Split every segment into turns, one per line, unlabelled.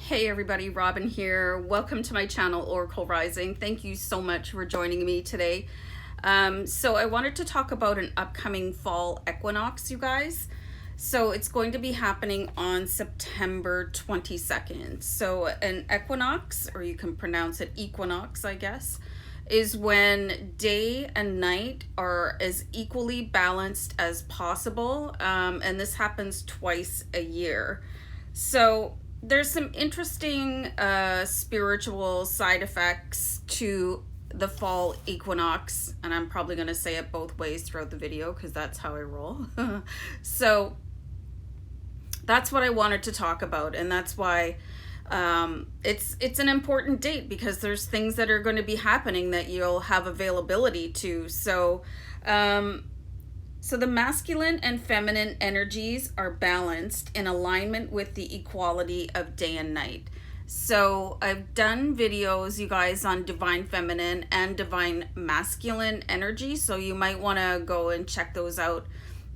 Hey everybody, Robin here. Welcome to my channel, Oracle Rising. Thank you so much for joining me today. So I wanted to talk about an upcoming fall equinox, you guys. So it's going to be happening on September 22nd. So an equinox, or you can pronounce it equinox, I guess, is when day and night are as equally balanced as possible. And this happens twice a year. So there's some interesting spiritual side effects to the fall equinox, and I'm probably going to say it both ways throughout the video because that's how I roll. So that's what I wanted to talk about, and that's why it's an important date, because there's things that are going to be happening that you'll have availability to. So the masculine and feminine energies are balanced in alignment with the equality of day and night. So I've done videos, you guys, on divine feminine and divine masculine energy. So you might want to go and check those out.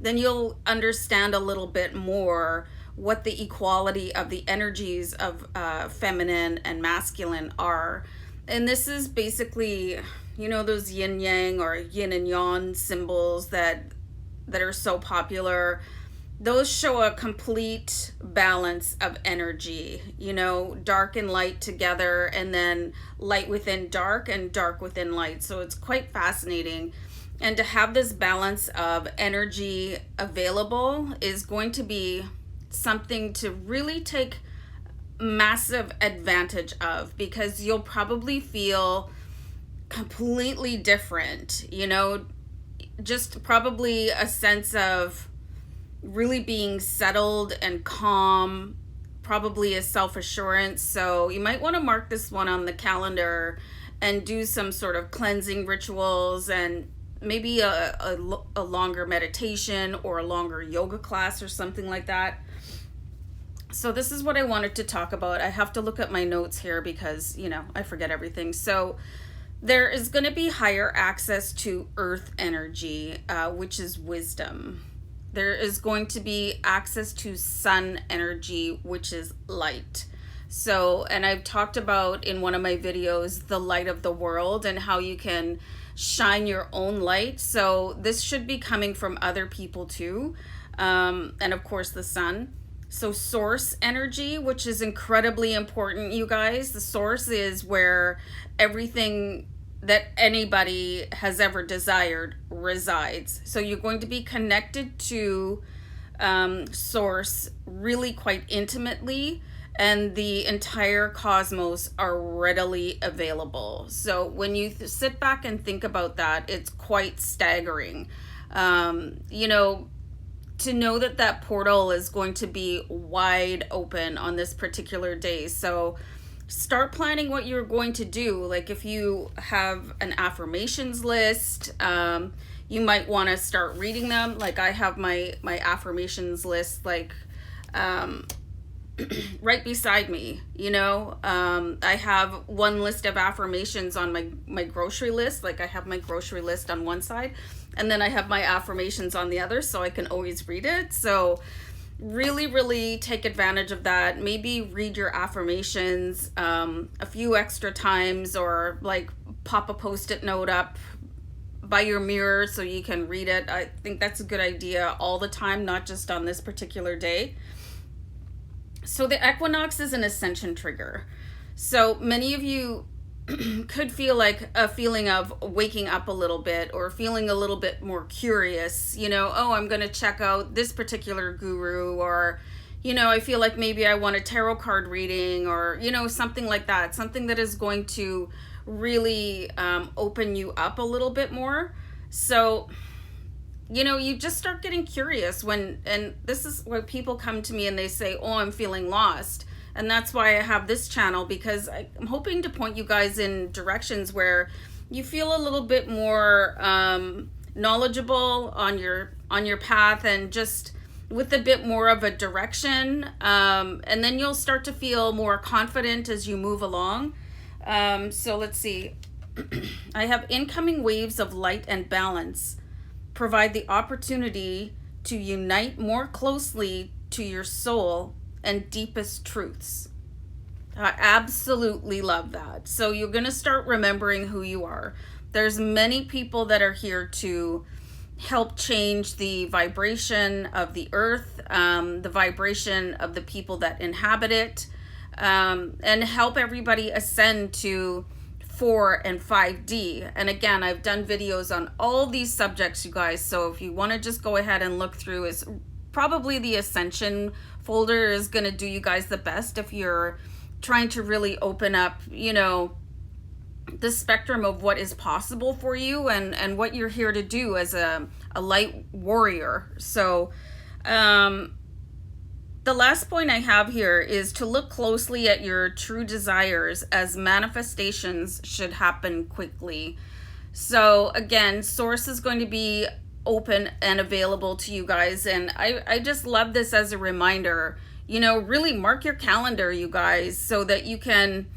Then you'll understand a little bit more what the equality of the energies of feminine and masculine are. And this is basically, you know, those yin yang or yin and yang symbols that are so popular. Those show a complete balance of energy, you know, dark and light together, and then light within dark and dark within light. So it's quite fascinating. And to have this balance of energy available is going to be something to really take massive advantage of, because you'll probably feel completely different, you know, just probably a sense of really being settled and calm, probably a self-assurance. So you might want to mark this one on the calendar and do some sort of cleansing rituals, and maybe a longer meditation or a longer yoga class or something like that. So this is what I wanted to talk about. I have to look at my notes here because, you know, I forget everything. So there is going to be higher access to earth energy, which is wisdom. There is going to be access to sun energy, which is light. So, and I've talked about in one of my videos, the light of the world and how you can shine your own light. So this should be coming from other people too. And of course the sun. So source energy, which is incredibly important, you guys. The source is where everything that anybody has ever desired resides. So you're going to be connected to source really quite intimately, and the entire cosmos are readily available. So when you sit back and think about that, it's quite staggering. You know, to know that that portal is going to be wide open on this particular day. So start planning what you're going to do. Like if you have an affirmations list, you might want to start reading them. Like I have my affirmations list, like right beside me, you know. I have one list of affirmations on my grocery list. Like I have my grocery list on one side, and then I have my affirmations on the other, so I can always read it. So really take advantage of that. Maybe read your affirmations a few extra times, or like pop a post-it note up by your mirror so you can read it. I think that's a good idea all the time, not just on this particular day. So the equinox is an ascension trigger. So many of you could feel like a feeling of waking up a little bit, or feeling a little bit more curious, you know, oh, I'm going to check out this particular guru, or, you know, I feel like maybe I want a tarot card reading, or, you know, something like that, something that is going to really open you up a little bit more. So, you know, you just start getting curious and this is where people come to me and they say, oh, I'm feeling lost. And that's why I have this channel, because I'm hoping to point you guys in directions where you feel a little bit more knowledgeable on your path, and just with a bit more of a direction. And then you'll start to feel more confident as you move along. So let's see. I have incoming waves of light and balance provide the opportunity to unite more closely to your soul and deepest truths. I absolutely love that. So you're going to start remembering who you are. There's many people that are here to help change the vibration of the earth, the vibration of the people that inhabit it, and help everybody ascend to 4 and 5D. And again, I've done videos on all these subjects, you guys. So if you want to just go ahead and look through, is probably the Ascension folder is going to do you guys the best if you're trying to really open up, the spectrum of what is possible for you and what you're here to do as a light warrior. So the last point I have here is to look closely at your true desires, as manifestations should happen quickly. So again, source is going to be open and available to you guys, and I just love this as a reminder. Really mark your calendar, you guys, so that you can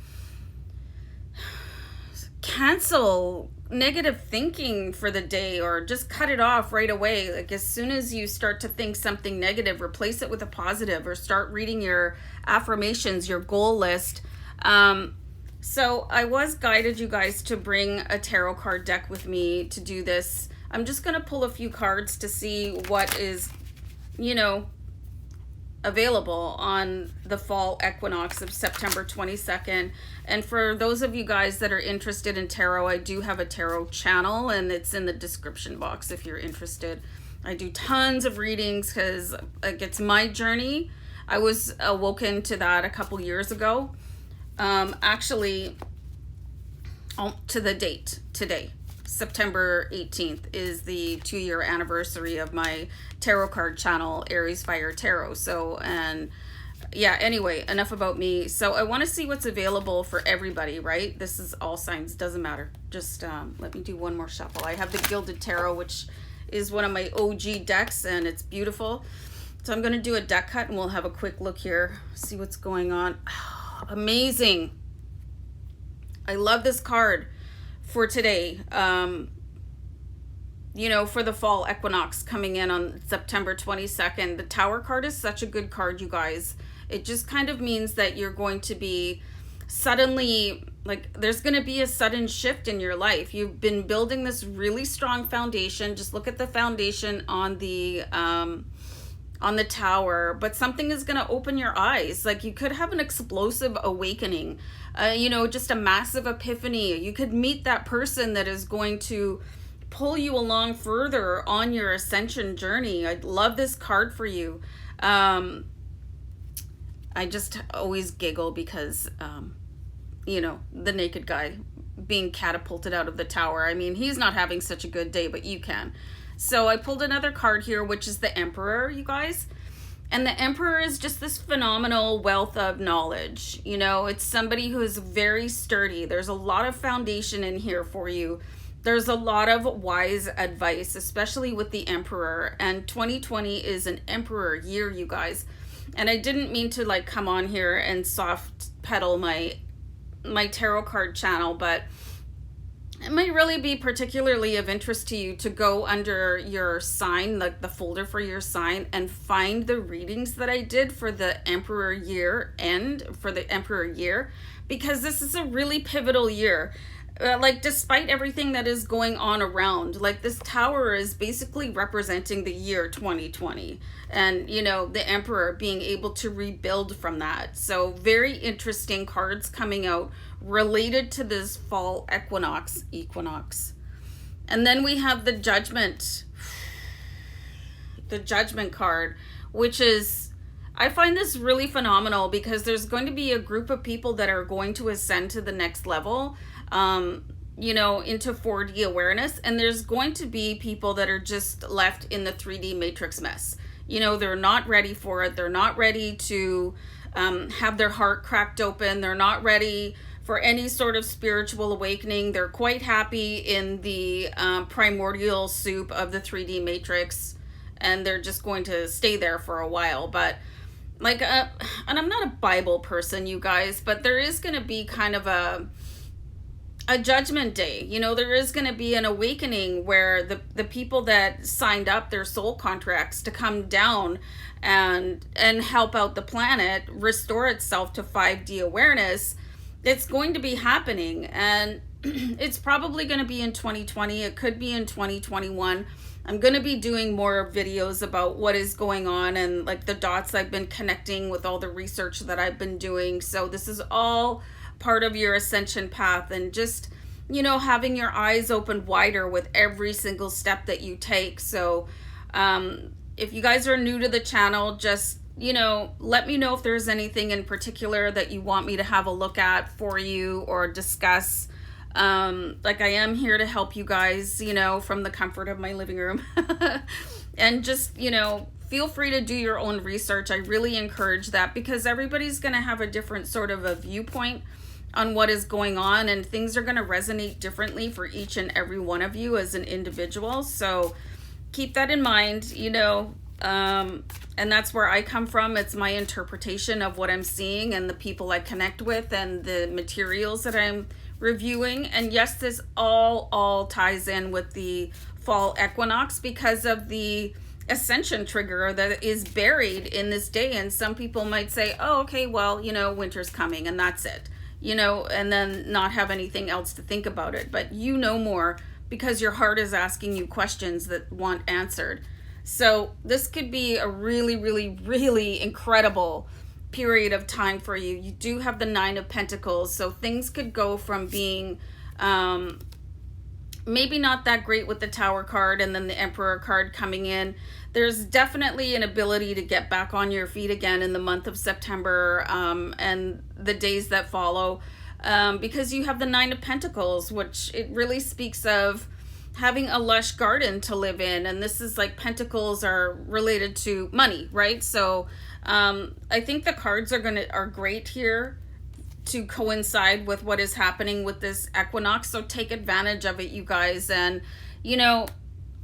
cancel negative thinking for the day, or just cut it off right away. Like, as soon as you start to think something negative, replace it with a positive, or start reading your affirmations, your goal list. So I was guided, you guys, to bring a tarot card deck with me to do this. I'm just going to pull a few cards to see what is, available on the fall equinox of September 22nd. And for those of you guys that are interested in tarot, I do have a tarot channel, and it's in the description box if you're interested. I do tons of readings because it's my journey. I was awoken to that a couple years ago. Actually, to the date today, September 18th is the 2-year anniversary of my tarot card channel, Aries Fire Tarot. So, and yeah, anyway, enough about me. So I want to see what's available for everybody, right? This is all signs, doesn't matter. Just let me do one more shuffle. I have the Gilded Tarot, which is one of my OG decks, and it's beautiful. So I'm going to do a deck cut, and we'll have a quick look here, see what's going on. Oh, amazing. I love this card for today. For the fall equinox coming in on September 22nd. The Tower card is such a good card, you guys. It just kind of means that you're going to be suddenly, there's going to be a sudden shift in your life. You've been building this really strong foundation. Just look at the foundation on the Tower, but something is going to open your eyes. Like, you could have an explosive awakening, just a massive epiphany. You could meet that person that is going to pull you along further on your ascension journey. I love this card for you. I just always giggle because, the naked guy being catapulted out of the tower. I mean, he's not having such a good day, but you can. So I pulled another card here, which is the Emperor, you guys. And the Emperor is just this phenomenal wealth of knowledge. It's somebody who is very sturdy. There's a lot of foundation in here for you. There's a lot of wise advice, especially with the Emperor. And 2020 is an Emperor year, you guys. And I didn't mean to come on here and soft pedal my tarot card channel, but it might really be particularly of interest to you to go under your sign, the folder for your sign, and find the readings that I did for the Emperor year because this is a really pivotal year. Despite everything that is going on around, this tower is basically representing the year 2020, and the Emperor being able to rebuild from that. So very interesting cards coming out related to this fall equinox. And then we have the Judgment card, which is, I find this really phenomenal because there's going to be a group of people that are going to ascend to the next level, into 4D awareness. And there's going to be people that are just left in the 3D matrix mess. They're not ready for it. They're not ready to have their heart cracked open. They're not ready for any sort of spiritual awakening. They're quite happy in the primordial soup of the 3D matrix, and they're just going to stay there for a while. But and I'm not a Bible person, you guys, but there is going to be kind of a a judgment day. You know, there is going to be an awakening where the people that signed up their soul contracts to come down and help out the planet restore itself to 5D awareness, it's going to be happening. And it's probably going to be in 2020. It could be in 2021. I'm going to be doing more videos about what is going on and like the dots I've been connecting with all the research that I've been doing. So this is all part of your ascension path, and just, you know, having your eyes open wider with every single step that you take. So if you guys are new to the channel, just, you know, let me know if there's anything in particular that you want me to have a look at for you or discuss. Like, I am here to help you guys, you know, from the comfort of my living room. And just, you know, feel free to do your own research. I really encourage that, because everybody's going to have a different sort of a viewpoint on what is going on, and things are going to resonate differently for each and every one of you as an individual. So keep that in mind, you know, and that's where I come from. It's my interpretation of what I'm seeing and the people I connect with and the materials that I'm reviewing. And yes, this all ties in with the fall equinox because of the ascension trigger that is buried in this day. And some people might say, oh, okay, well, you know, winter's coming and that's it, you know, and then not have anything else to think about it. But you know more because your heart is asking you questions that want answered. So this could be a really, really, really incredible period of time for you. You do have the 9 of Pentacles, so things could go from being maybe not that great with the Tower card and then the Emperor card coming in. There's definitely an ability to get back on your feet again in the month of September and the days that follow, because you have the 9 of Pentacles, which it really speaks of having a lush garden to live in. And this is like, pentacles are related to money, right? So I think the cards are great here to coincide with what is happening with this equinox. So take advantage of it, you guys, and, you know,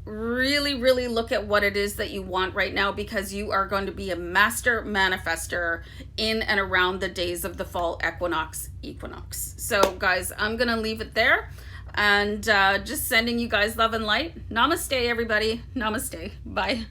really, really look at what it is that you want right now, because you are going to be a master manifester in and around the days of the fall equinox. So guys, I'm gonna leave it there, and just sending you guys love and light. Namaste, everybody. Namaste. Bye.